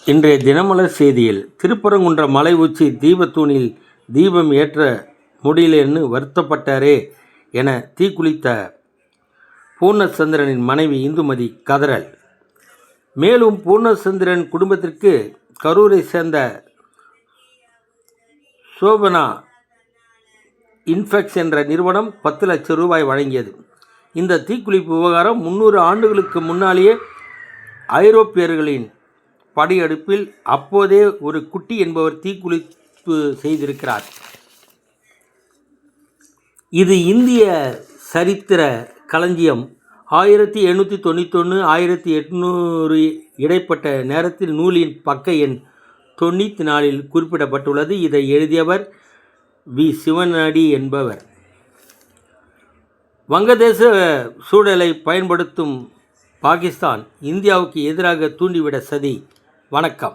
இன்றைய தினமலர் செய்தியில் திருப்பரங்குன்ற மலை உச்சி தீபத்தூணில் தீபம் ஏற்ற முடியலன்னு வருத்தப்பட்டாரே என தீக்குளித்த பூர்ணச்சந்திரனின் மனைவி இந்துமதி கதறல். மேலும் பூர்ணச்சந்திரன் குடும்பத்திற்கு கரூரை சேர்ந்த சோபனா இன்ஃபெக்ஸ் என்ற நிறுவனம் 10 லட்சம் ரூபாய் வழங்கியது. இந்த தீக்குளிப்பு விவகாரம் 300 ஆண்டுகளுக்கு முன்னாலேயே ஐரோப்பியர்களின் படையெடுப்பில் அப்போதே ஒரு குட்டி என்பவர் தீக்குளிப்பு செய்திருக்கிறார். இது இந்திய சரித்திர களஞ்சியம். 1791 1800 இடைப்பட்ட நேரத்தில் நூலின் பக்க எண் 94 குறிப்பிடப்பட்டுள்ளது. இதை எழுதியவர் வி. சிவனடி என்பவர். வங்கதேச சூழலை பயன்படுத்தும் பாகிஸ்தான் இந்தியாவுக்கு எதிராக தூண்டிவிட சதி. வணக்கம்.